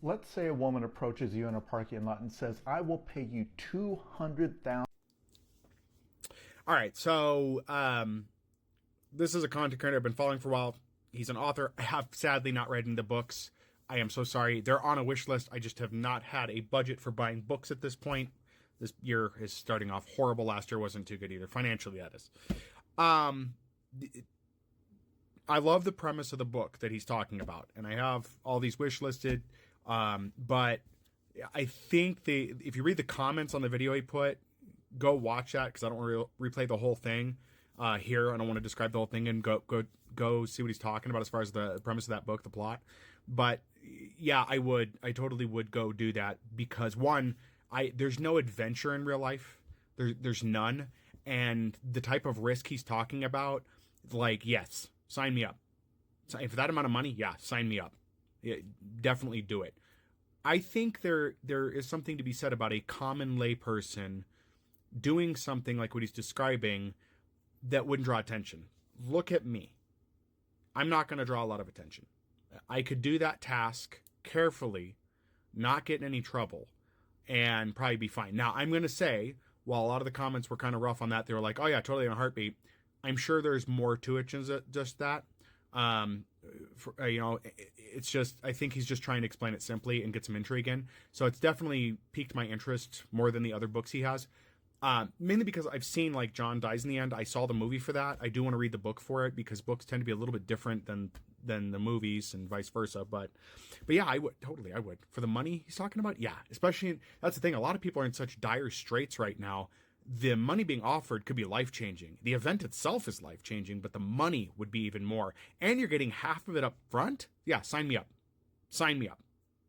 let's say a woman approaches you in a parking lot and says, I will pay you 200,000. All right, so this is a content creator I've been following for a while. He's an author. I have sadly not read any of the books. I am so sorry. They're on a wish list. I just have not had a budget for buying books at this point. This year is starting off horrible. Last year wasn't too good either. Financially, that is. I love the premise of the book that he's talking about, and I have all these wish listed. But I think if you read the comments on the video he put, go watch that, because I don't want to replay the whole thing here. I don't want to describe the whole thing, and go see what he's talking about as far as the premise of that book, the plot. But yeah, I totally would go do that, because one, there's no adventure in real life. There's none. And the type of risk he's talking about, like, yes, sign me up. So for that amount of money, yeah, sign me up. Yeah, definitely do it. I think there is something to be said about a common lay person doing something like what he's describing that wouldn't draw attention. Look at me. I'm not going to draw a lot of attention. I could do that task carefully, not get in any trouble, and probably be fine. Now, I'm going to say, while a lot of the comments were kind of rough on that, they were like, oh yeah, totally in a heartbeat. I'm sure there's more to it than just that. It's just, I think he's just trying to explain it simply and get some intrigue in. So it's definitely piqued my interest more than the other books he has. Mainly because I've seen, like, John Dies in the End. I saw the movie for that. I do want to read the book for it, because books tend to be a little bit different than the movies, and vice versa. But yeah, I would for the money he's talking about. Yeah, especially, that's the thing. A lot of people are in such dire straits right now. The money being offered could be life-changing. The event itself is life-changing, but the money would be even more. And you're getting half of it up front. Yeah, sign me up. Sign me up.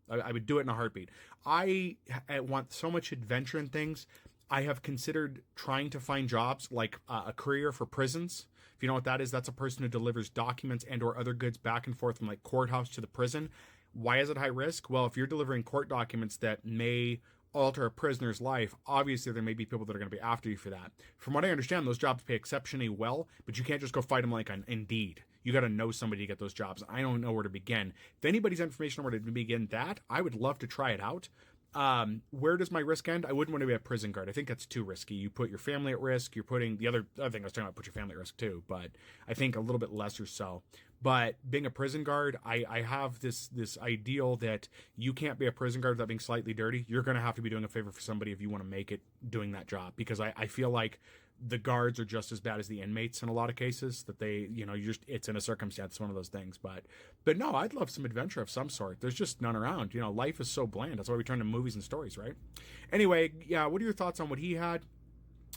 I would do it in a heartbeat. I want so much adventure in things. I have considered trying to find jobs like a courier for prisons. If you know what that is, that's a person who delivers documents and or other goods back and forth from, like, courthouse to the prison. Why is it high risk? Well, if you're delivering court documents that may alter a prisoner's life, obviously there may be people that are going to be after you for that. From what I understand, those jobs pay exceptionally well, but you can't just go fight them like on Indeed. You got to know somebody to get those jobs. I don't know where to begin. If anybody's information on where to begin that, I would love to try it out. Where does my risk end? I wouldn't want to be a prison guard. I think that's too risky. You put your family at risk. You're putting the other thing I was talking about, put your family at risk too, but I think a little bit less or so. But being a prison guard, I have this ideal that you can't be a prison guard without being slightly dirty. You're going to have to be doing a favor for somebody if you want to make it doing that job, because I feel like the guards are just as bad as the inmates in a lot of cases, that they, it's in a circumstance, it's one of those things. But no, I'd love some adventure of some sort. There's just none around. Life is so bland. That's why we turn to movies and stories, right? Anyway, yeah, what are your thoughts on what he had?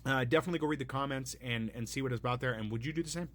Definitely go read the comments and see what is about there. And would you do the same?